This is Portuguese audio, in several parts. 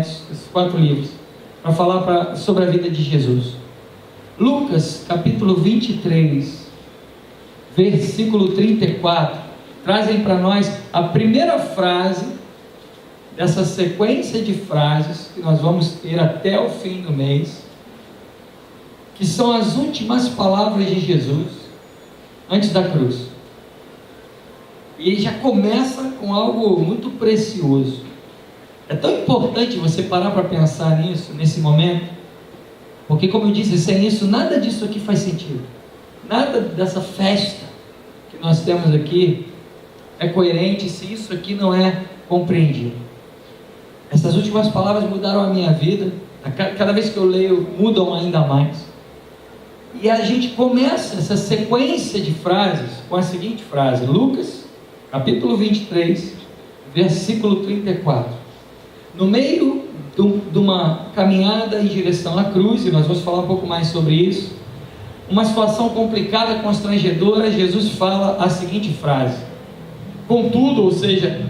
esses 4 livros, para falar sobre a vida de Jesus. Lucas, capítulo 23, versículo 34, trazem para nós a primeira frase dessa sequência de frases que nós vamos ter até o fim do mês, que são as últimas palavras de Jesus antes da cruz. E ele já começa com algo muito precioso. É tão importante você parar para pensar nisso, nesse momento, porque, como eu disse, sem isso, nada disso aqui faz sentido. Nada dessa festa que nós temos aqui é coerente se isso aqui não é compreendido. Essas últimas palavras mudaram a minha vida. Cada vez que eu leio, mudam ainda mais. E a gente começa essa sequência de frases com a seguinte frase: Lucas, capítulo 23, versículo 34. No meio de uma caminhada em direção à cruz, e nós vamos falar um pouco mais sobre isso, uma situação complicada, constrangedora, Jesus fala a seguinte frase: contudo, ou seja,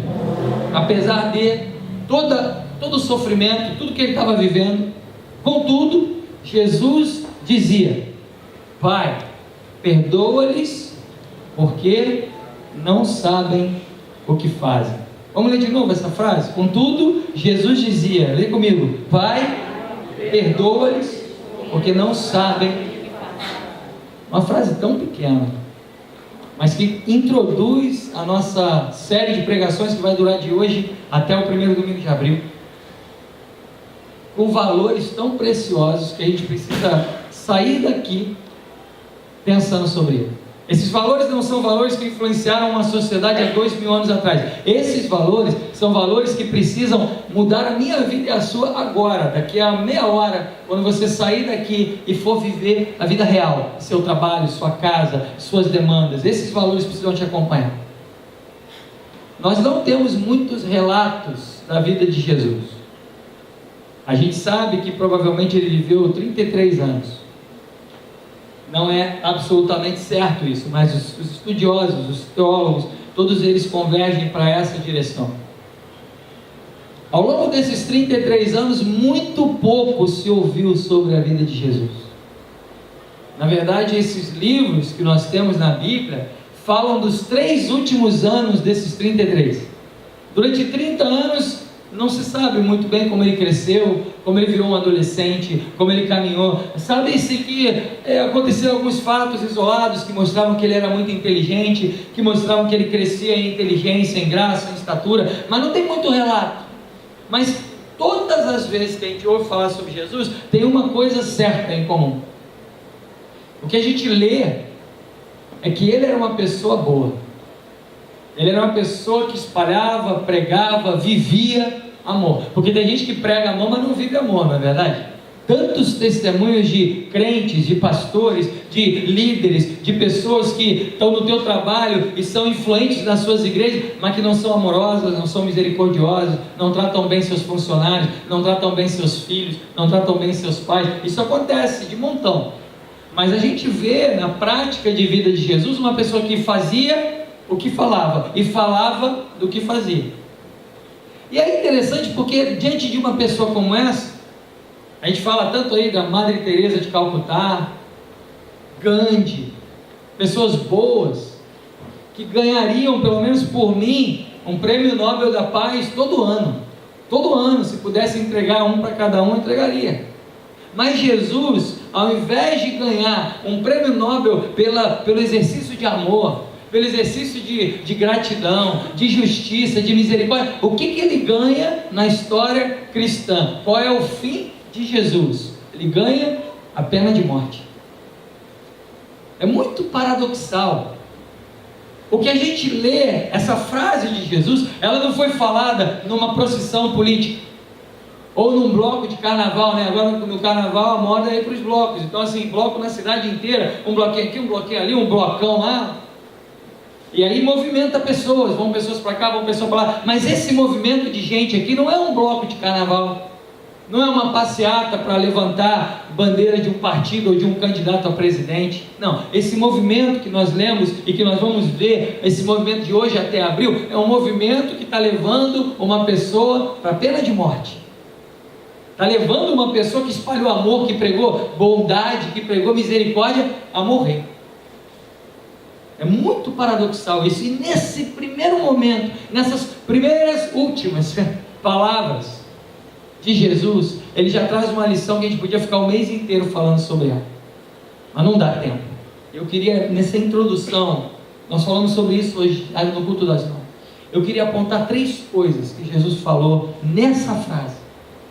apesar de todo o sofrimento, tudo que ele estava vivendo, contudo, Jesus dizia: Pai, perdoa-lhes, porque não sabem o que fazem. Vamos ler de novo essa frase? Contudo, Jesus dizia, lê comigo: Pai, perdoa-lhes, porque não sabem. Uma frase tão pequena, mas que introduz a nossa série de pregações que vai durar de hoje até o primeiro domingo de abril, com valores tão preciosos que a gente precisa sair daqui pensando sobre ele. Esses valores não são valores que influenciaram uma sociedade há 2000 anos atrás. Esses valores são valores que precisam mudar a minha vida e a sua agora, daqui a meia hora, quando você sair daqui e for viver a vida real, seu trabalho, sua casa, suas demandas. Esses valores precisam te acompanhar. Nós não temos muitos relatos da vida de Jesus. A gente sabe que provavelmente ele viveu 33 anos. Não é absolutamente certo isso, mas os estudiosos, os teólogos, todos eles convergem para essa direção. Ao longo desses 33 anos, muito pouco se ouviu sobre a vida de Jesus. Na verdade, esses livros que nós temos na Bíblia falam dos 3 últimos anos desses 33. Durante 30 anos, não se sabe muito bem como ele cresceu, como ele virou um adolescente, como ele caminhou. Sabe-se que aconteceram alguns fatos isolados que mostravam que ele era muito inteligente, que mostravam que ele crescia em inteligência, em graça, em estatura, mas não tem muito relato. Mas todas as vezes que a gente ouve falar sobre Jesus, tem uma coisa certa em comum. O que a gente lê é que ele era uma pessoa boa. Ele era uma pessoa que espalhava, pregava, vivia amor. Porque tem gente que prega amor, mas não vive amor, não é verdade? Tantos testemunhos de crentes, de pastores, de líderes, de pessoas que estão no teu trabalho e são influentes nas suas igrejas, mas que não são amorosas, não são misericordiosas, não tratam bem seus funcionários, não tratam bem seus filhos, não tratam bem seus pais. Isso acontece de montão. Mas a gente vê na prática de vida de Jesus uma pessoa que fazia o que falava, e falava do que fazia. E é interessante porque diante de uma pessoa como essa, a gente fala tanto aí da Madre Teresa de Calcutá, Gandhi, pessoas boas, que ganhariam, pelo menos por mim, um prêmio Nobel da Paz todo ano. Todo ano, se pudesse entregar um para cada um, entregaria. Mas Jesus, ao invés de ganhar um prêmio Nobel pelo exercício de amor, pelo exercício de gratidão, de justiça, de misericórdia, o que ele ganha na história cristã? Qual é o fim de Jesus? Ele ganha a pena de morte. É muito paradoxal. O que a gente lê, essa frase de Jesus, ela não foi falada numa procissão política, ou num bloco de carnaval, né? Agora no carnaval a moda é ir para os blocos. Então assim, bloco na cidade inteira, um bloquinho aqui, um bloquinho ali, um blocão lá. E aí movimenta pessoas, vão pessoas para cá, vão pessoas para lá. Mas esse movimento de gente aqui não é um bloco de carnaval, não é uma passeata para levantar bandeira de um partido ou de um candidato a presidente. Não, esse movimento que nós lemos e que nós vamos ver, esse movimento de hoje até abril, é um movimento que está levando uma pessoa para a pena de morte. Está levando uma pessoa que espalhou amor, que pregou bondade, que pregou misericórdia, a morrer. É muito paradoxal isso. E nesse primeiro momento, nessas primeiras últimas palavras de Jesus, ele já traz uma lição que a gente podia ficar o mês inteiro falando sobre ela, mas não dá tempo. Eu queria, nessa introdução, nós falamos sobre isso hoje no culto das 9. Eu queria apontar 3 coisas que Jesus falou nessa frase,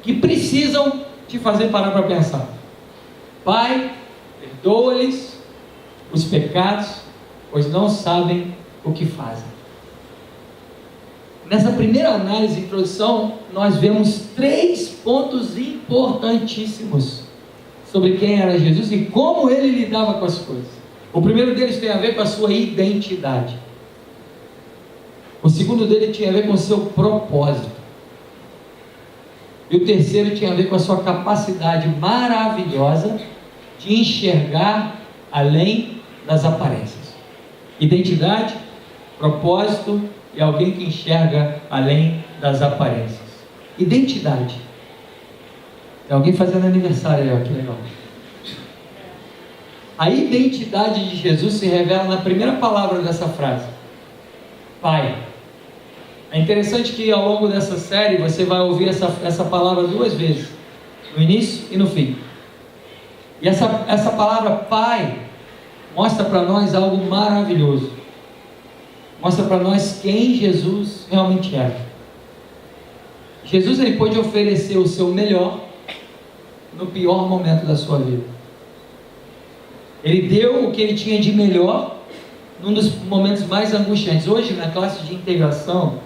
que precisam te fazer parar para pensar. Pai, perdoa-lhes os pecados, pois não sabem o que fazem. Nessa primeira análise, introdução, nós vemos 3 pontos importantíssimos sobre quem era Jesus e como ele lidava com as coisas. O primeiro deles tem a ver com a sua identidade. O segundo dele tinha a ver com o seu propósito. E o terceiro tinha a ver com a sua capacidade maravilhosa de enxergar além das aparências. Identidade, propósito e alguém que enxerga além das aparências. Identidade. Tem alguém fazendo aniversário aí, ó, que legal. A identidade de Jesus se revela na primeira palavra dessa frase: Pai. É interessante que ao longo dessa série você vai ouvir essa palavra 2 vezes, no início e no fim. E essa palavra Pai mostra para nós algo maravilhoso. Mostra para nós quem Jesus realmente é. Jesus, ele pôde oferecer o seu melhor no pior momento da sua vida. Ele deu o que ele tinha de melhor num dos momentos mais angustiantes. Hoje, na classe de integração,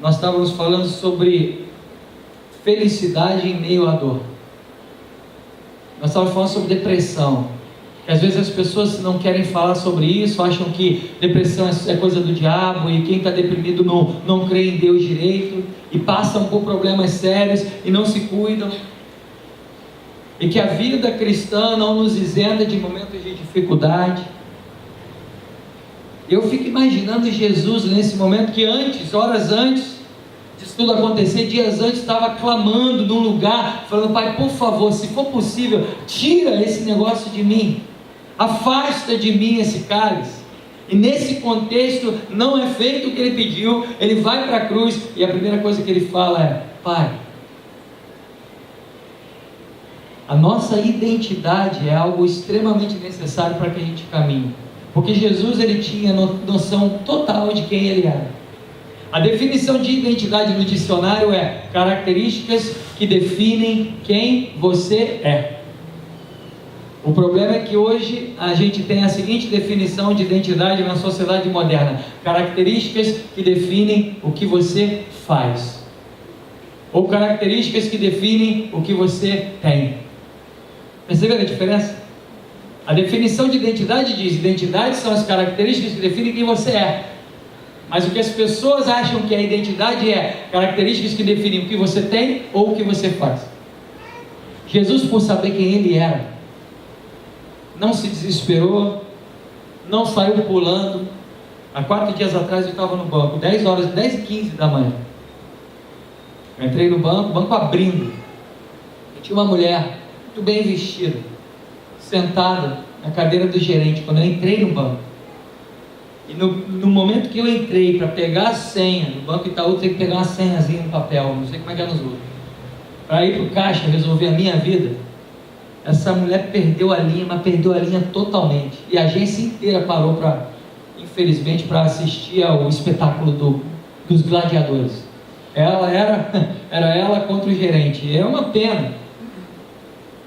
nós estávamos falando sobre felicidade em meio à dor. Nós estávamos falando sobre depressão. Que às vezes as pessoas não querem falar sobre isso, acham que depressão é coisa do diabo, e quem está deprimido não crê em Deus direito, e passam por problemas sérios e não se cuidam. E que a vida cristã não nos isenta de momentos de dificuldade. Eu fico imaginando Jesus nesse momento que antes, horas antes disso tudo acontecer, dias antes, estava clamando num lugar, falando: Pai, por favor, se for possível, tira esse negócio de mim, afasta de mim esse cálice. E nesse contexto não é feito o que ele pediu. Ele vai para a cruz e a primeira coisa que ele fala é: Pai. A nossa identidade é algo extremamente necessário para que a gente caminhe, porque Jesus, ele tinha noção total de quem ele era. A definição de identidade no dicionário é características que definem quem você é. O problema é que hoje a gente tem a seguinte definição de identidade na sociedade moderna: características que definem o que você faz, ou características que definem o que você tem. Perceberam a diferença? A definição de identidade diz: identidade são as características que definem quem você é. Mas o que as pessoas acham que é identidade é características que definem o que você tem ou o que você faz. Jesus, por saber quem ele era, não se desesperou, não saiu pulando. Há 4 dias atrás eu estava no banco, 10h15 da manhã. Eu entrei no banco, o banco abrindo. E tinha uma mulher muito bem vestida, sentada na cadeira do gerente, quando eu entrei no banco. E no momento que eu entrei para pegar a senha, no Banco Itaú tem que pegar uma senhazinha no papel, não sei como é que é nos outros, para ir para o caixa resolver a minha vida. Essa mulher perdeu a linha, mas perdeu a linha totalmente. E a agência inteira parou infelizmente, para assistir ao espetáculo dos gladiadores. Era ela contra o gerente. É uma pena.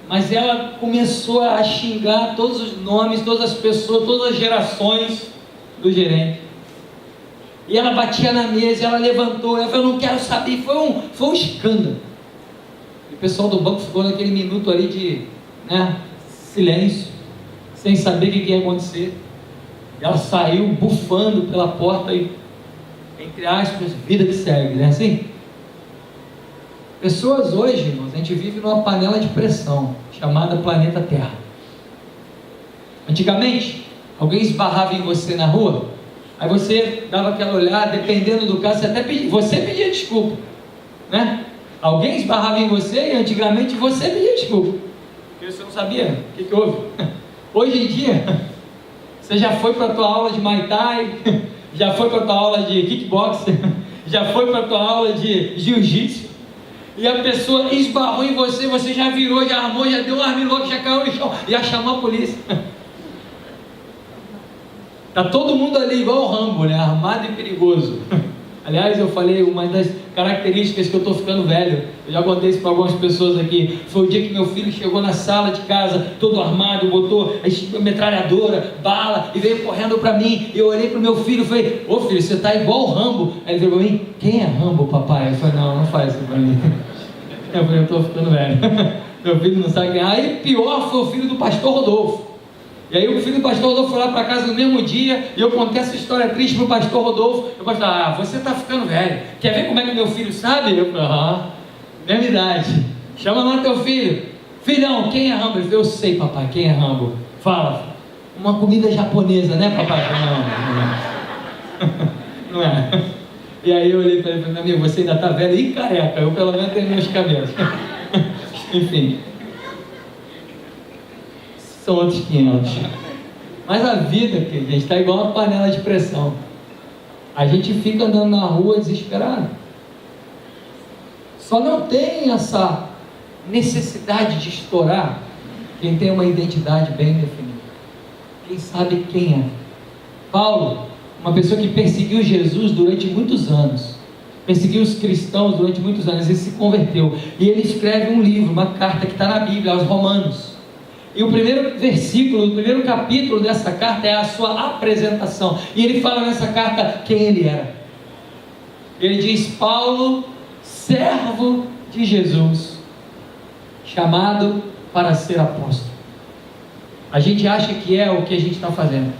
Mas ela começou a xingar todos os nomes, todas as pessoas, todas as gerações do gerente. E ela batia na mesa, ela levantou, ela falou: eu não quero saber. Foi um escândalo. E o pessoal do banco ficou naquele minuto ali de silêncio, sem saber o que ia acontecer. E ela saiu bufando pela porta e, entre aspas, vida que segue, não é assim? Pessoas hoje, irmãos, a gente vive numa panela de pressão chamada planeta Terra. Antigamente, alguém esbarrava em você na rua, aí você dava aquela olhada, dependendo do caso, você pedia desculpa, né? Alguém esbarrava em você e antigamente você pedia desculpa, porque você não sabia o que houve. Hoje em dia, você já foi para a tua aula de Muay Thai, já foi para a tua aula de kickboxing, já foi para a tua aula de jiu-jitsu, e a pessoa esbarrou em você, você já virou, já armou, já deu um armilô, já caiu no chão, já chamou a polícia. Está todo mundo ali igual o Rambo, né? Armado e perigoso. Aliás, eu falei, uma das características que eu estou ficando velho, eu já contei isso para algumas pessoas aqui, foi o dia que meu filho chegou na sala de casa, todo armado, botou a metralhadora, bala, e veio correndo para mim. Eu olhei para o meu filho e falei: ô filho, você está igual o Rambo. Aí ele falou para mim: quem é Rambo, papai? Eu falei: não faz isso para mim. Eu falei: eu estou ficando velho. Meu filho não sabe quem é. Aí pior foi o filho do pastor Rodolfo. E aí o filho do pastor Rodolfo foi lá para casa no mesmo dia, e eu contei essa história triste para o pastor Rodolfo. Eu falei: você está ficando velho, quer ver como é que meu filho sabe? Eu falei: mesma idade, chama lá teu filho. Filhão, quem é Rambo? Ele falou: eu sei, papai, quem é Rambo? Fala. Uma comida japonesa, né, papai? Não é. E aí eu olhei para ele e falei: meu amigo, você ainda está velho e careca, eu pelo menos tenho meus cabelos. Enfim, são outros 500. Mas a vida, gente, está igual uma panela de pressão. A gente fica andando na rua desesperado. Só não tem essa necessidade de estourar quem tem uma identidade bem definida, quem sabe quem é. Paulo, uma pessoa que perseguiu Jesus durante muitos anos, perseguiu os cristãos durante muitos anos, ele se converteu, e ele escreve um livro, uma carta que está na Bíblia, aos Romanos. E o primeiro versículo, o primeiro capítulo dessa carta é a sua apresentação. E ele fala nessa carta quem ele era. Ele diz: Paulo, servo de Jesus, chamado para ser apóstolo. A gente acha que é o que a gente está fazendo.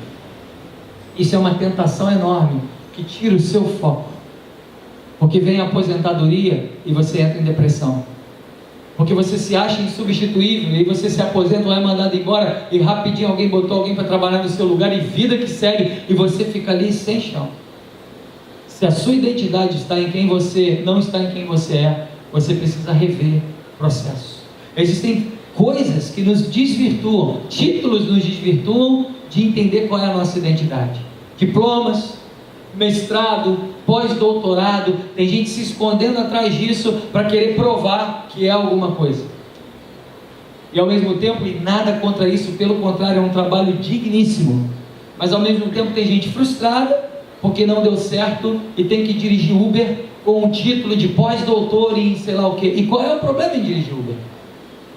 Isso é uma tentação enorme que tira o seu foco. Porque vem a aposentadoria e você entra em depressão. Porque você se acha insubstituível e você se aposenta ou é mandado embora e rapidinho alguém botou alguém para trabalhar no seu lugar e vida que segue e você fica ali sem chão. Se a sua identidade está em quem você não está em quem você é, você precisa rever o processo. Existem coisas que nos desvirtuam, títulos nos desvirtuam de entender qual é a nossa identidade. Diplomas, mestrado, pós-doutorado, tem gente se escondendo atrás disso para querer provar que é alguma coisa. E ao mesmo tempo, e nada contra isso, pelo contrário, é um trabalho digníssimo. Mas ao mesmo tempo tem gente frustrada porque não deu certo e tem que dirigir Uber com um título de pós-doutor em sei lá o que. E qual é o problema em dirigir Uber?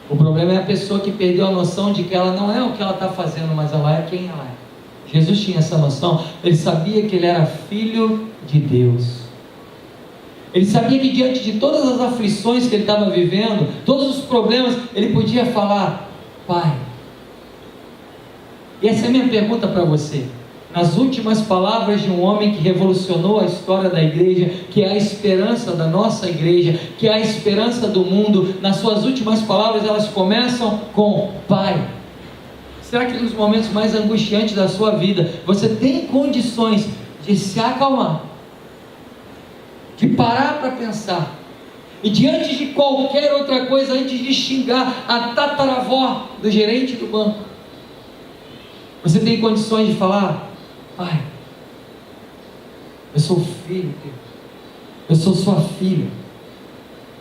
O problema é a pessoa que perdeu a noção de que ela não é o que ela está fazendo, mas ela é quem ela é. Jesus tinha essa noção, ele sabia que ele era filho de Deus. Ele sabia que diante de todas as aflições que ele estava vivendo, todos os problemas, ele podia falar: Pai. E essa é a minha pergunta para você. Nas últimas palavras de um homem que revolucionou a história da igreja, que é a esperança da nossa igreja, que é a esperança do mundo, nas suas últimas palavras elas começam com Pai. Será que nos momentos mais angustiantes da sua vida, você tem condições de se acalmar, de parar para pensar, e diante de qualquer outra coisa, antes de xingar a tataravó do gerente do banco, você tem condições de falar: Pai, eu sou filho de Deus, eu sou sua filha.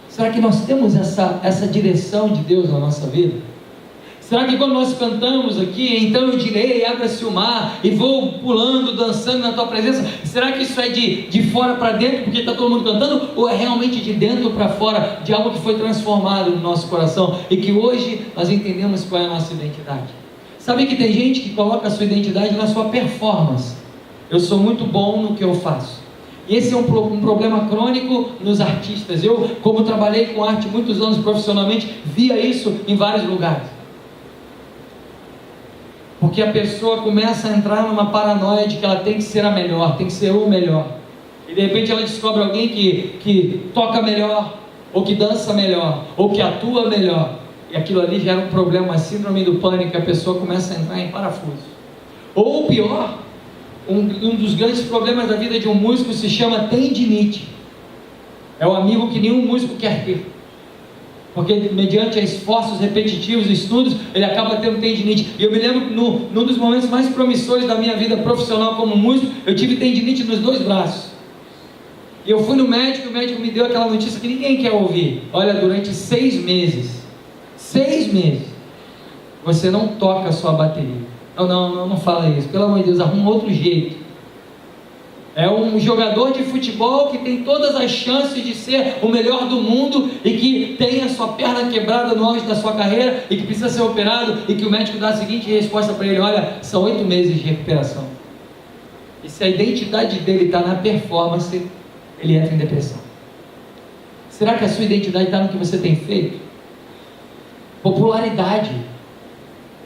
Será que nós temos essa direção de Deus na nossa vida? Será que quando nós cantamos aqui, então eu direi, abra-se o mar, e vou pulando, dançando na tua presença, será que isso é de fora para dentro, porque está todo mundo cantando, ou é realmente de dentro para fora, de algo que foi transformado no nosso coração, e que hoje nós entendemos qual é a nossa identidade? Sabe que tem gente que coloca a sua identidade na sua performance. Eu sou muito bom no que eu faço. E esse é um problema crônico nos artistas. Eu, como trabalhei com arte muitos anos profissionalmente, via isso em vários lugares. Porque a pessoa começa a entrar numa paranoia de que ela tem que ser a melhor, tem que ser o melhor. E de repente ela descobre alguém que toca melhor, ou que dança melhor, ou que atua melhor. E aquilo ali gera um problema, uma síndrome do pânico, a pessoa começa a entrar em parafuso. Ou pior, um dos grandes problemas da vida de um músico se chama tendinite. É o amigo que nenhum músico quer ter, porque mediante esforços repetitivos, estudos, ele acaba tendo tendinite. E eu me lembro que num dos momentos mais promissores da minha vida profissional como músico, eu tive tendinite nos 2 braços. E eu fui no médico, o médico me deu aquela notícia que ninguém quer ouvir. Olha, durante 6 meses, você não toca a sua bateria. Não fala isso, pelo amor de Deus, arruma outro jeito. É um jogador de futebol que tem todas as chances de ser o melhor do mundo e que tem a sua perna quebrada no auge da sua carreira e que precisa ser operado, e que o médico dá a seguinte resposta para ele: olha, são 8 meses de recuperação. E se a identidade dele está na performance, ele entra em depressão. Será que a sua identidade está no que você tem feito? Popularidade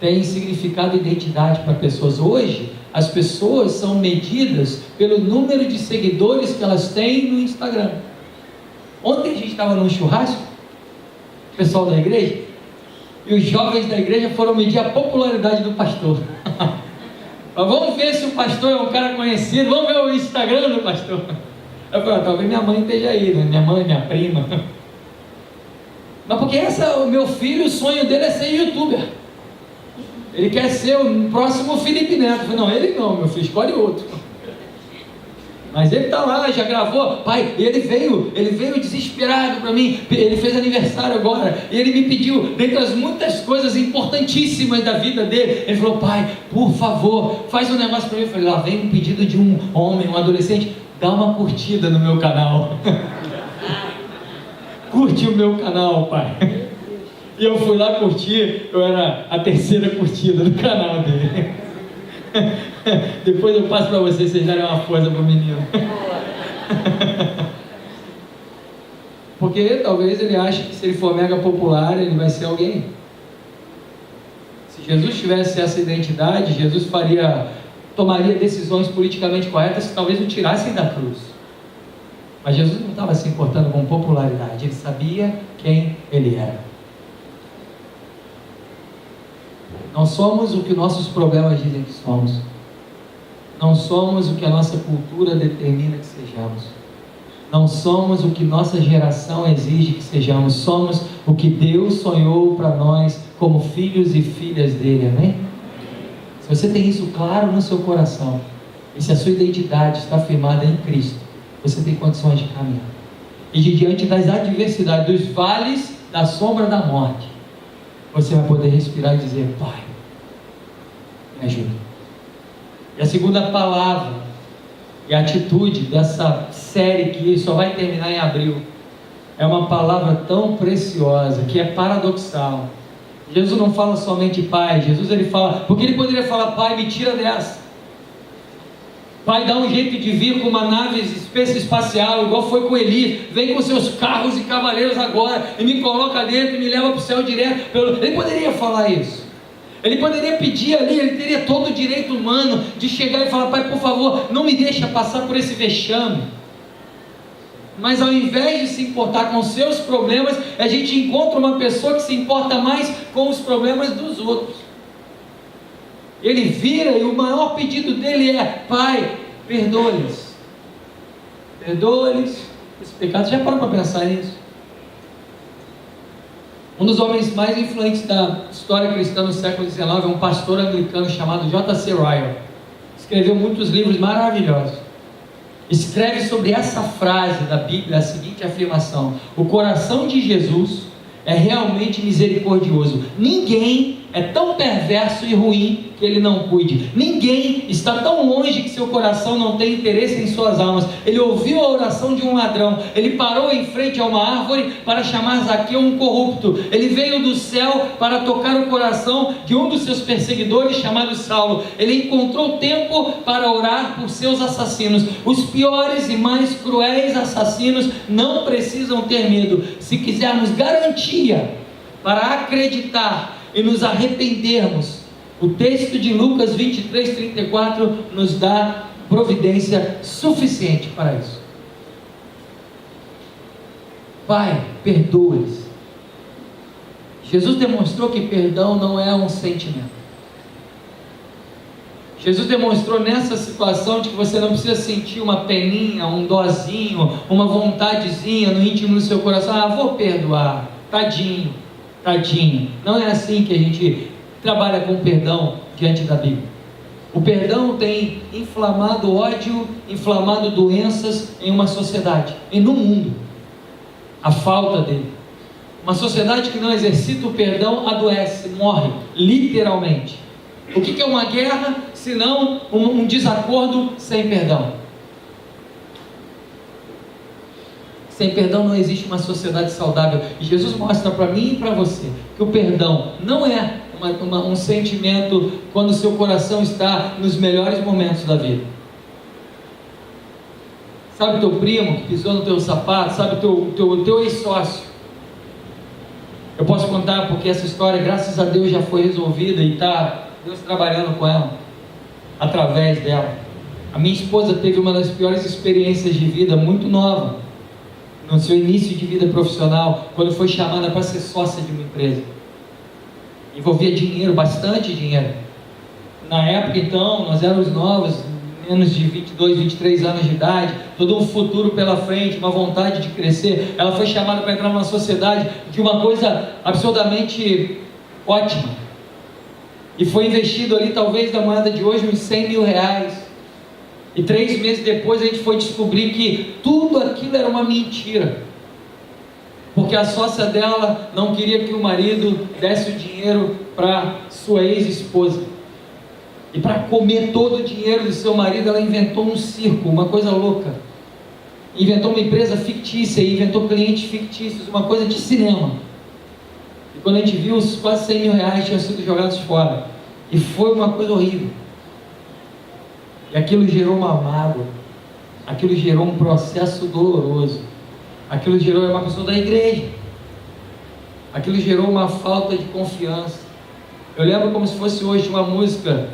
tem significado identidade para pessoas. Hoje, as pessoas são medidas pelo número de seguidores que elas têm no Instagram. Ontem a gente estava num churrasco, o pessoal da igreja, e os jovens da igreja foram medir a popularidade do pastor. Mas vamos ver se o pastor é um cara conhecido, vamos ver o Instagram do pastor. Eu falei, talvez minha mãe esteja aí, né? Minha mãe, minha prima. Mas porque o meu filho, o sonho dele é ser youtuber. Ele quer ser o próximo Felipe Neto. Eu falei, não, ele não, meu filho, escolhe outro. Mas ele está lá, já gravou. Pai, ele veio desesperado para mim. Ele fez aniversário agora. E ele me pediu, dentre as muitas coisas importantíssimas da vida dele, ele falou, pai, por favor, faz um negócio para mim. Eu falei, lá vem um pedido de um homem, um adolescente. Dá uma curtida no meu canal. Curte o meu canal, pai. E eu fui lá curtir, eu era a 3ª curtida do canal dele. Depois eu passo para vocês darem uma força para o menino. Porque talvez ele ache que se ele for mega popular, ele vai ser alguém. Se Jesus tivesse essa identidade, Jesus tomaria decisões politicamente corretas que talvez o tirassem da cruz. Mas Jesus não estava se importando com popularidade, ele sabia quem ele era. Não somos o que nossos problemas dizem que somos. Não somos o que a nossa cultura determina que sejamos. Não somos o que nossa geração exige que sejamos. Somos o que Deus sonhou para nós como filhos e filhas dele, amém? Se você tem isso claro no seu coração, e se a sua identidade está firmada em Cristo, você tem condições de caminhar. E diante das adversidades, dos vales da sombra da morte, você vai poder respirar e dizer, pai, me ajuda. E a segunda palavra e a atitude dessa série que só vai terminar em abril, é uma palavra tão preciosa, que é paradoxal. Jesus não fala somente pai, Jesus ele fala, porque ele poderia falar, pai, me tira dessa. Pai, dá um jeito de vir com uma nave espacial, igual foi com Elias, vem com seus carros e cavaleiros agora, e me coloca dentro e me leva para o céu direto. Ele poderia falar isso. Ele poderia pedir ali, ele teria todo o direito humano de chegar e falar, pai, por favor, não me deixa passar por esse vexame. Mas ao invés de se importar com os seus problemas, a gente encontra uma pessoa que se importa mais com os problemas dos outros. Ele vira e o maior pedido dele é, pai, perdoa-lhes. Perdoa-lhes esse pecado. Já parou para pensar nisso? Um dos homens mais influentes da história cristã no século XIX é um pastor anglicano chamado J.C. Ryle. Escreveu muitos livros maravilhosos. Escreve sobre essa frase da Bíblia a seguinte afirmação: o coração de Jesus é realmente misericordioso. Ninguém é tão perverso e ruim que ele não cuide. Ninguém está tão longe que seu coração não tem interesse em suas almas. Ele ouviu a oração de um ladrão. Ele parou em frente a uma árvore para chamar Zaqueu um corrupto. Ele veio do céu para tocar o coração de um dos seus perseguidores chamado Saulo. Ele encontrou tempo para orar por seus assassinos. Os piores e mais cruéis assassinos não precisam ter medo. Se quisermos garantia para acreditar e nos arrependermos, o texto de Lucas 23:34 nos dá providência suficiente para isso. Pai, perdoa-lhes. Jesus demonstrou que perdão não é um sentimento. Jesus demonstrou nessa situação de que você não precisa sentir uma peninha, um dozinho, uma vontadezinha no íntimo do seu coração. Ah, vou perdoar, tadinho, tadinho. Não é assim que a gente trabalha com perdão diante da Bíblia. O perdão tem inflamado ódio, inflamado doenças em uma sociedade e no mundo. A falta dele. Uma sociedade que não exercita o perdão adoece, morre, literalmente. O que é uma guerra, senão um desacordo sem perdão? Sem perdão não existe uma sociedade saudável. E Jesus mostra para mim e para você que o perdão não é um sentimento quando o seu coração está nos melhores momentos da vida. Sabe teu primo que pisou no teu sapato? Sabe teu ex-sócio? Eu posso contar porque essa história, graças a Deus, já foi resolvida e está Deus trabalhando com ela, através dela. A minha esposa teve uma das piores experiências de vida, muito nova, no seu início de vida profissional, quando foi chamada para ser sócia de uma empresa. Envolvia dinheiro, bastante dinheiro. Na época, então, nós éramos novos, menos de 22, 23 anos de idade, todo um futuro pela frente, uma vontade de crescer. Ela foi chamada para entrar numa sociedade de uma coisa absurdamente ótima. E foi investido ali, talvez da moeda de hoje, uns 100 mil reais. E 3 meses depois a gente foi descobrir que tudo aquilo era uma mentira. Porque a sócia dela não queria que o marido desse o dinheiro para sua ex-esposa. E para comer todo o dinheiro do seu marido, ela inventou um circo, uma coisa louca. Inventou uma empresa fictícia, inventou clientes fictícios, uma coisa de cinema. E quando a gente viu, os quase 100 mil reais tinham sido jogados fora. E foi uma coisa horrível. E aquilo gerou uma mágoa. Aquilo gerou um processo doloroso. Aquilo gerou uma pessoa da igreja. Aquilo gerou uma falta de confiança. Eu lembro como se fosse hoje uma música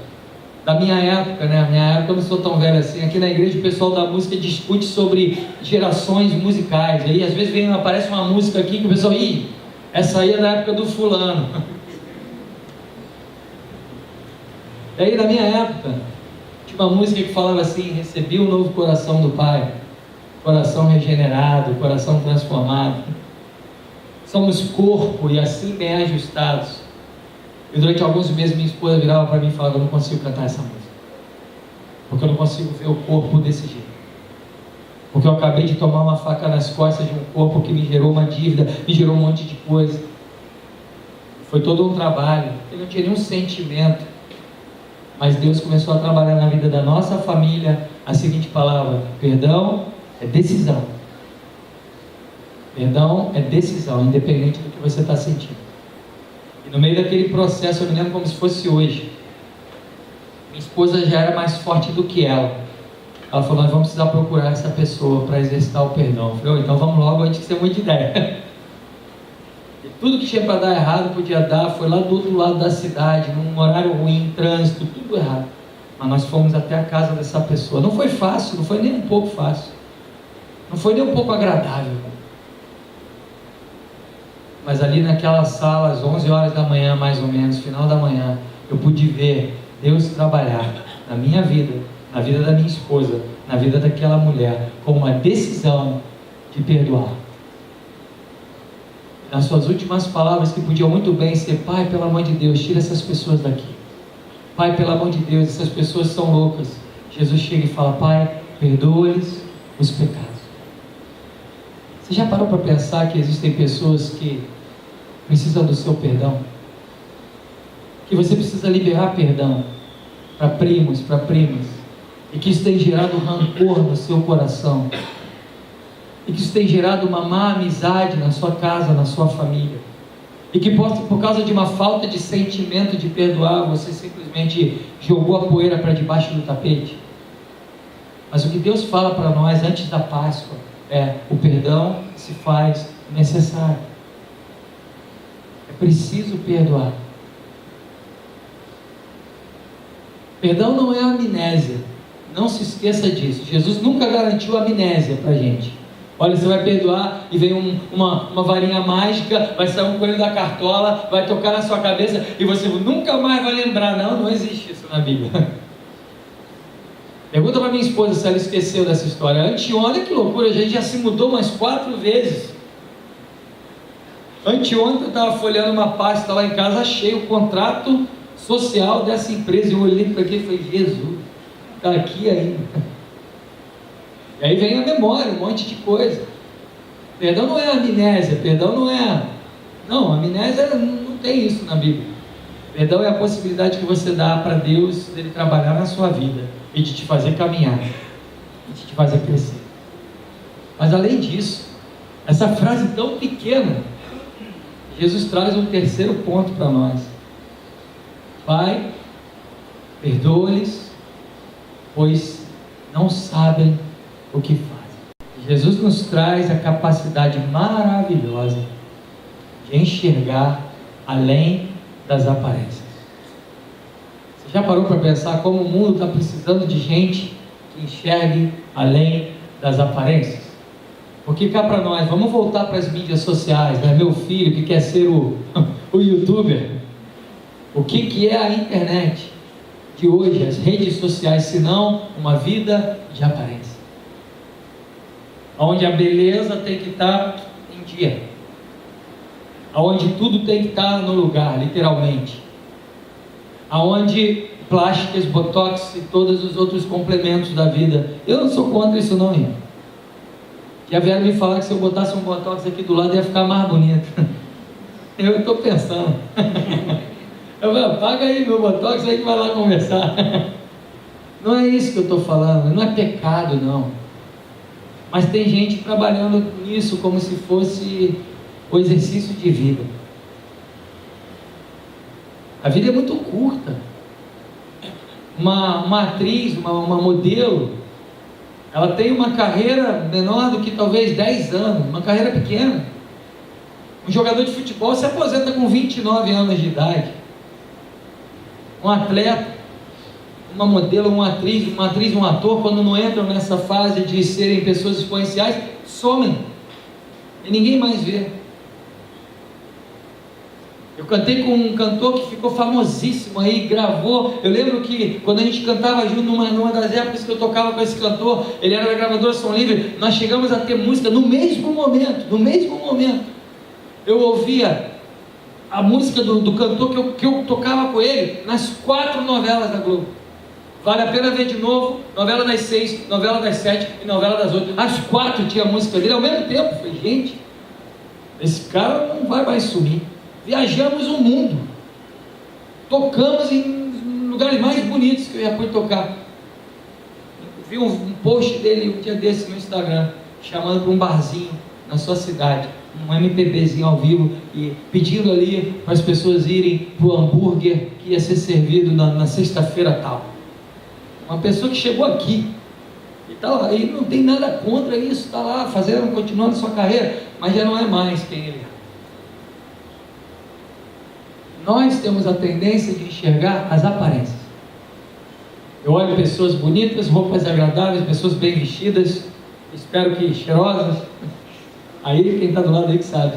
da minha época, né? Minha época eu não sou tão velho assim. Aqui na igreja o pessoal da música discute sobre gerações musicais. Aí às vezes aparece uma música aqui que o pessoal... essa aí é da época do fulano. E aí na minha época tinha uma música que falava assim: recebi o novo coração do Pai, coração regenerado, coração transformado, somos corpo e assim bem ajustados. E durante alguns meses minha esposa virava para mim e falava: eu não consigo cantar essa música, porque eu não consigo ver o corpo desse jeito. Porque eu acabei de tomar uma faca nas costas de um corpo que me gerou uma dívida, me gerou um monte de coisa. Foi todo um trabalho, eu não tinha nenhum sentimento. Mas Deus começou a trabalhar na vida da nossa família a seguinte palavra: perdão é decisão. Perdão é decisão, independente do que você está sentindo. E no meio daquele processo, eu me lembro como se fosse hoje. Minha esposa já era mais forte do que ela. Ela falou: nós vamos precisar procurar essa pessoa para exercitar o perdão. Eu falei: então vamos logo, antes de ser muita ideia. E tudo que tinha para dar errado, podia dar, foi lá do outro lado da cidade, num horário ruim, trânsito, tudo errado. Mas nós fomos até a casa dessa pessoa. Não foi fácil, não foi nem um pouco fácil. Não foi nem um pouco agradável. Mas ali naquela sala, às 11 horas da manhã, mais ou menos, final da manhã, eu pude ver Deus trabalhar na minha vida, na vida da minha esposa, na vida daquela mulher, com uma decisão de perdoar. Nas suas últimas palavras, que podiam muito bem ser: Pai, pelo amor de Deus, tira essas pessoas daqui. Pai, pelo amor de Deus, essas pessoas são loucas. Jesus chega e fala: Pai, perdoa-lhes os pecados. Você já parou para pensar que existem pessoas que precisam do seu perdão? Que você precisa liberar perdão para primos, para primas, e que isso tem gerado rancor no seu coração, e que isso tem gerado uma má amizade na sua casa, na sua família, e que por causa de uma falta de sentimento de perdoar, você simplesmente jogou a poeira para debaixo do tapete. Mas o que Deus fala para nós antes da Páscoa é: o perdão se faz necessário. É preciso perdoar. Perdão não é amnésia. Não se esqueça disso. Jesus nunca garantiu amnésia para a gente. Olha, você vai perdoar e vem uma varinha mágica, vai sair um coelho da cartola, vai tocar na sua cabeça e você nunca mais vai lembrar. Não existe isso na Bíblia. Pergunta para minha esposa se ela esqueceu dessa história. Anteontem, olha que loucura, a gente já se mudou umas 4 vezes. Anteontem eu estava folheando uma pasta lá em casa, achei o contrato social dessa empresa. Eu olhei para aqui e falei, Jesus, está aqui ainda. E aí vem a memória, um monte de coisa. Perdão não é amnésia, perdão não é... Não, amnésia não tem isso na Bíblia. Perdão é a possibilidade que você dá para Deus dele trabalhar na sua vida e de te fazer caminhar, e de te fazer crescer. Mas além disso, essa frase tão pequena, Jesus traz um terceiro ponto para nós. Pai, perdoa-lhes, pois não sabem o que fazem. Jesus nos traz a capacidade maravilhosa de enxergar além das aparências. Você já parou para pensar como o mundo está precisando de gente que enxergue além das aparências? Porque cá para nós, vamos voltar para as mídias sociais, né? Meu filho que quer ser o youtuber. O que é a internet de hoje, as redes sociais, senão uma vida de aparência? Onde a beleza tem que estar em dia, onde tudo tem que estar no lugar, literalmente, aonde plásticas, botox e todos os outros complementos da vida. Eu não sou contra isso não, irmão. Já vieram me falar que se eu botasse um botox aqui do lado ia ficar mais bonito. Eu estou pensando. Eu falei, paga aí meu botox, aí que vai lá conversar. Não é isso que eu estou falando, não é pecado não. Mas tem gente trabalhando nisso como se fosse o exercício de vida. A vida é muito curta. Uma atriz, uma modelo, ela tem uma carreira menor do que talvez 10 anos, uma carreira pequena. Um jogador de futebol se aposenta com 29 anos de idade. Um atleta, uma modelo, uma atriz, um ator, quando não entram nessa fase de serem pessoas exponenciais, somem. E ninguém mais vê. Eu cantei com um cantor que ficou famosíssimo aí, gravou. Eu lembro que quando a gente cantava junto, numa das épocas que eu tocava com esse cantor, ele era da gravadora Som Livre, nós chegamos a ter música no mesmo momento. Eu ouvia a música do cantor que eu tocava com ele nas 4 novelas da Globo. Vale a pena ver de novo, novela das 6, novela das 7 e novela das 8. As 4 tinha a música dele ao mesmo tempo. Eu falei, gente, esse cara não vai mais sumir. Viajamos o mundo, tocamos em lugares mais bonitos que eu já pude tocar. Vi um post dele um dia desse no Instagram, chamando para um barzinho na sua cidade, um MPBzinho ao vivo, e pedindo ali para as pessoas irem para o hambúrguer que ia ser servido na sexta-feira tal. Uma pessoa que chegou aqui e está lá, e não tem nada contra isso, está lá fazendo, continuando sua carreira, mas já não é mais quem ele é. Nós temos a tendência de enxergar as aparências. Eu olho pessoas bonitas, roupas agradáveis, pessoas bem vestidas, espero que cheirosas. Aí quem está do lado aí que sabe.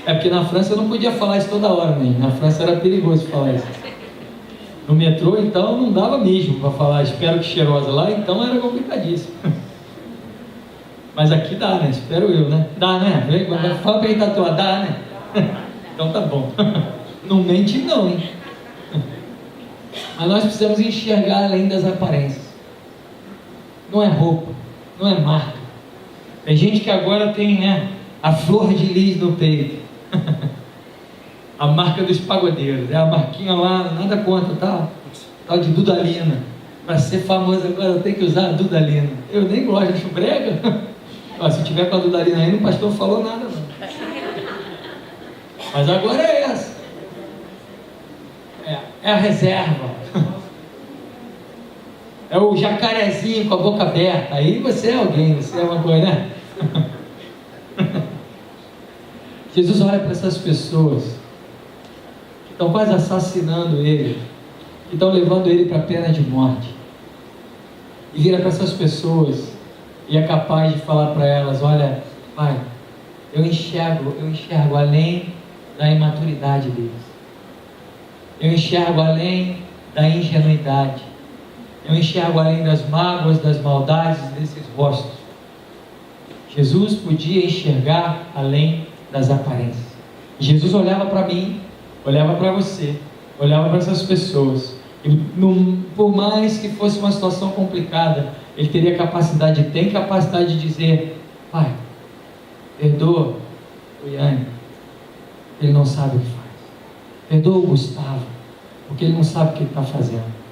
É porque na França eu não podia falar isso toda hora, né? Na França era perigoso falar isso. No metrô então não dava mesmo para falar espero que cheirosa. Lá então era complicadíssimo. Mas aqui dá, né? Espero eu, né? Dá, né? Fala para quem está atuando, dá, né? Então tá bom. Não mente não, hein? Mas nós precisamos enxergar além das aparências. Não é roupa, não é marca. Tem gente que agora tem, né, a flor de lis no peito. A marca dos pagodeiros. É a marquinha lá, nada contra, tá? Tal de Dudalina. Para ser famoso agora tem que usar a Dudalina. Eu nem gosto, acho brega. Ó, se tiver com a Dudalina aí, o pastor não falou nada não. Mas agora é essa. É a reserva. É o jacarezinho com a boca aberta. Aí você é alguém, você é uma coisa, né? Jesus olha para essas pessoas que estão quase assassinando ele, que estão levando ele para a pena de morte, e vira para essas pessoas e é capaz de falar para elas: olha, Pai, eu enxergo além da imaturidade deles, eu enxergo além da ingenuidade, Eu enxergo além das mágoas, das maldades desses rostos. Jesus podia enxergar além das aparências. Jesus olhava para mim, olhava para você, olhava para essas pessoas. E por mais que fosse uma situação complicada, Ele teria capacidade, tem capacidade de dizer: Pai, perdoa o Iane, ele não sabe o que faz. Perdoa o Gustavo, porque ele não sabe o que ele está fazendo.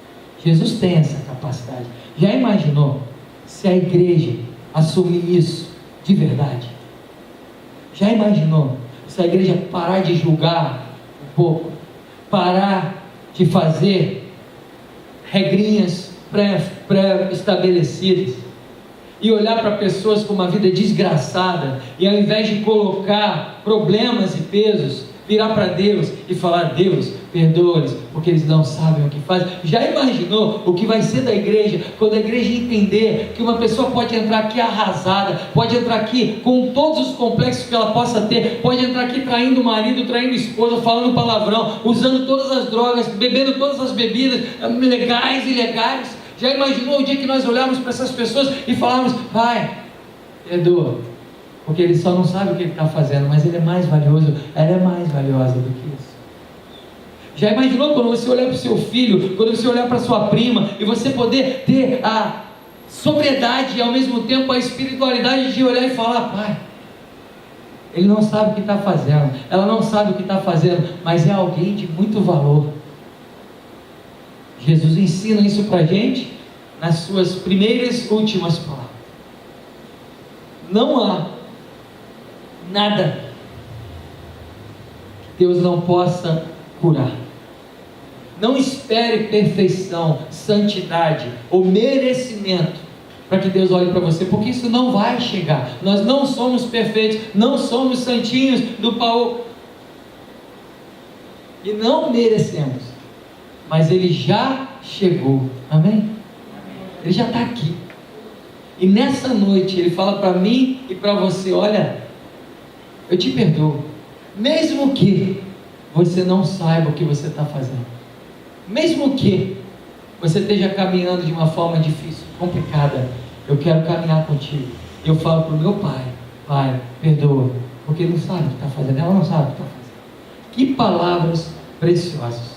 Jesus tem essa capacidade. Já imaginou se a igreja assumir isso de verdade? Já imaginou se a igreja parar de julgar um pouco, parar de fazer regrinhas pré-estabelecidas e olhar para pessoas com uma vida desgraçada, e ao invés de colocar problemas e pesos, virar para Deus e falar: Deus, perdoa-lhes, porque eles não sabem o que fazem? Já imaginou o que vai ser da igreja, quando a igreja entender que uma pessoa pode entrar aqui arrasada, pode entrar aqui com todos os complexos que ela possa ter, pode entrar aqui traindo o marido, traindo a esposa, falando palavrão, usando todas as drogas, bebendo todas as bebidas, legais e ilegais? Já imaginou o dia que nós olharmos para essas pessoas e falarmos: Pai, perdoa, porque ele só não sabe o que ele está fazendo, mas ele é mais valioso, ela é mais valiosa do que isso. Já imaginou quando você olhar para o seu filho, quando você olhar para sua prima, e você poder ter a sobriedade e ao mesmo tempo a espiritualidade de olhar e falar: Pai, ele não sabe o que está fazendo, ela não sabe o que está fazendo, mas é alguém de muito valor. Jesus ensina isso para a gente nas suas primeiras e últimas palavras. Não há nada que Deus não possa curar. Não espere perfeição, santidade ou merecimento para que Deus olhe para você, porque isso não vai chegar. Nós não somos perfeitos, não somos santinhos do pau e não merecemos, mas Ele já chegou. Amém? Ele já está aqui. E nessa noite Ele fala para mim e para você: olha, eu te perdoo, mesmo que você não saiba o que você está fazendo, mesmo que você esteja caminhando de uma forma difícil, complicada, eu quero caminhar contigo. Eu falo para o meu pai: Pai, perdoa, porque ele não sabe o que está fazendo, ela não sabe o que está fazendo. Que palavras preciosas!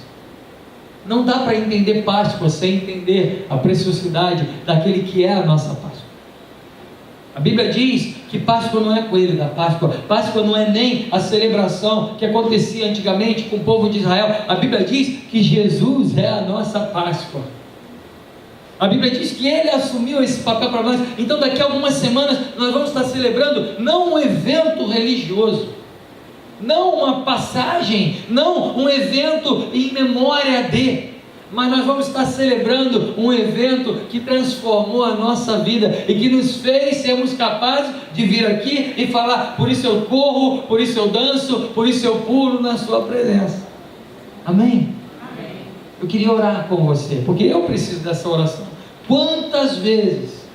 Não dá para entender Páscoa sem entender a preciosidade daquele que é a nossa Páscoa. A Bíblia diz que Páscoa não é coelho da Páscoa, Páscoa não é nem a celebração que acontecia antigamente com o povo de Israel. A Bíblia diz que Jesus é a nossa Páscoa. A Bíblia diz que Ele assumiu esse papel para nós. Então daqui a algumas semanas nós vamos estar celebrando não um evento religioso, não uma passagem, não um evento em memória de, mas nós vamos estar celebrando um evento que transformou a nossa vida e que nos fez sermos capazes de vir aqui e falar: por isso eu corro, por isso eu danço, por isso eu pulo na sua presença. Amém? Amém. Eu queria orar com você, porque eu preciso dessa oração. Quantas vezes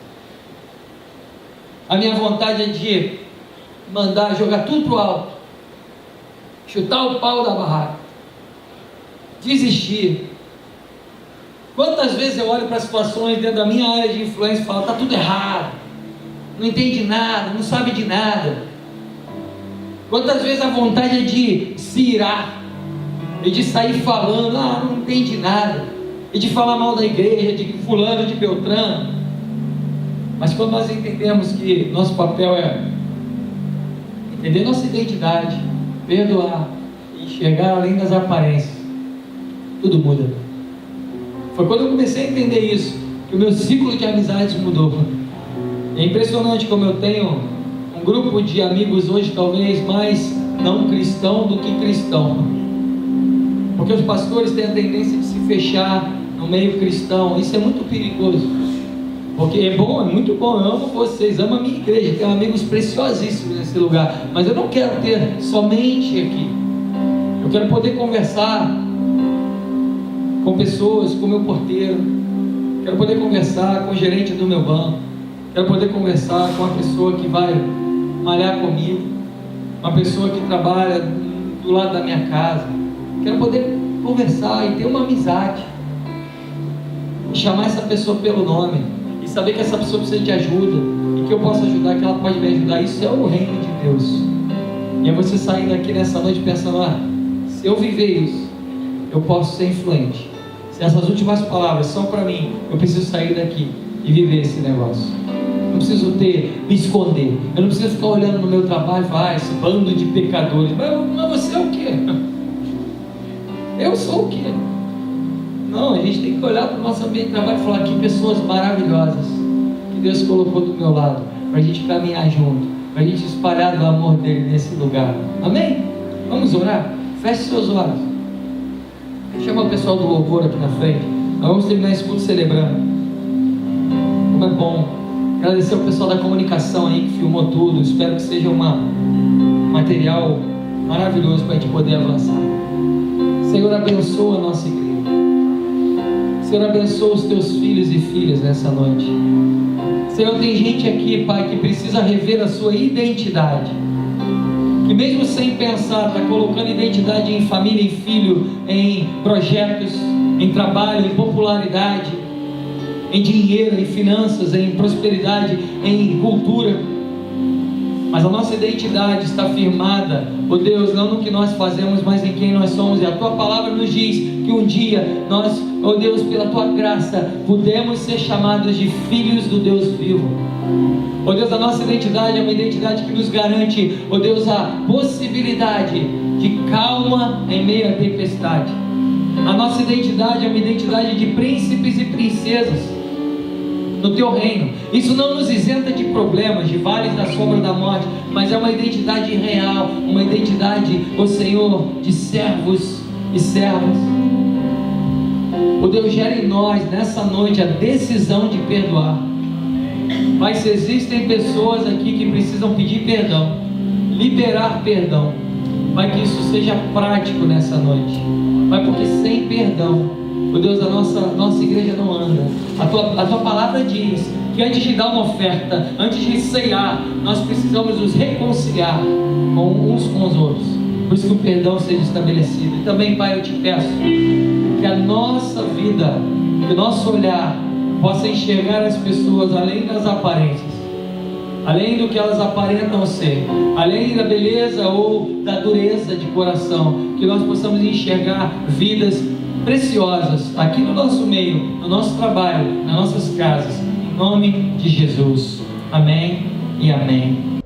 a minha vontade é de mandar jogar tudo para o alto, chutar o pau da barraca, desistir. Quantas vezes eu olho para situações dentro da minha área de influência e falo: está tudo errado, não entende nada, não sabe de nada. Quantas vezes a vontade é de se irar e de sair falando: não entende nada, e de falar mal da igreja, de fulano, de Beltrano. Mas quando nós entendemos que nosso papel é entender nossa identidade, perdoar e enxergar além das aparências, tudo muda. Foi quando eu comecei a entender isso que o meu ciclo de amizades mudou. É impressionante como eu tenho um grupo de amigos hoje talvez mais não cristão do que cristão, porque os pastores têm a tendência de se fechar no meio cristão. Isso é muito perigoso, porque é bom, é muito bom, eu amo vocês, amo a minha igreja, tenho amigos preciosíssimos nesse lugar, mas eu não quero ter somente aqui. Eu quero poder conversar com pessoas, com o meu porteiro, quero poder conversar com o gerente do meu banco, quero poder conversar com a pessoa que vai malhar comigo, uma pessoa que trabalha do lado da minha casa. Quero poder conversar e ter uma amizade. e chamar essa pessoa pelo nome, e saber que essa pessoa precisa de ajuda, e que eu posso ajudar, que ela pode me ajudar. Isso é o reino de Deus. E é você sair daqui nessa noite pensando: se eu viver isso, eu posso ser influente. Se essas últimas palavras são para mim, eu preciso sair daqui e viver esse negócio. Eu não preciso me esconder. Eu não preciso ficar olhando no meu trabalho e falar: esse bando de pecadores. Mas você é o quê? Eu sou o quê? Não, a gente tem que olhar para o nosso ambiente de trabalho e falar: que pessoas maravilhosas que Deus colocou do meu lado, para a gente caminhar junto, para a gente espalhar do amor dele nesse lugar. Amém? Vamos orar? Feche seus olhos. Chama o pessoal do louvor aqui na frente. Nós vamos terminar esse culto celebrando. Como é bom. Agradecer ao pessoal da comunicação aí que filmou tudo. Espero que seja um material maravilhoso para a gente poder avançar. Senhor, abençoa a nossa igreja. Senhor, abençoa os teus filhos e filhas nessa noite. Senhor, tem gente aqui, Pai, que precisa rever a sua identidade, que mesmo sem pensar, está colocando identidade em família, em filho, em projetos, em trabalho, em popularidade, em dinheiro, em finanças, em prosperidade, em cultura. Mas a nossa identidade está firmada, ó Deus, não no que nós fazemos, mas em quem nós somos. E a Tua palavra nos diz que um dia nós, ó Deus, pela Tua graça, pudemos ser chamados de filhos do Deus vivo. Ó Deus, a nossa identidade é uma identidade que nos garante, ó Deus, a possibilidade de calma em meio à tempestade. A nossa identidade é uma identidade de príncipes e princesas no Teu reino. Isso não nos isenta de problemas, de vales da sombra da morte, mas é uma identidade real, uma identidade, ó Senhor, de servos e servas. Ó Deus, gera em nós nessa noite a decisão de perdoar. Pai, se existem pessoas aqui que precisam pedir perdão, liberar perdão, Pai, que isso seja prático nessa noite. Pai, porque sem perdão, ó Deus, a nossa igreja não anda. A tua palavra diz que antes de dar uma oferta, antes de ceiar, nós precisamos nos reconciliar uns com os outros. Por isso que o perdão seja estabelecido. E também, Pai, eu te peço que a nossa vida, que o nosso olhar possa enxergar as pessoas além das aparências, além do que elas aparentam ser, além da beleza ou da dureza de coração, que nós possamos enxergar vidas preciosas aqui no nosso meio, no nosso trabalho, nas nossas casas, em nome de Jesus. Amém e amém.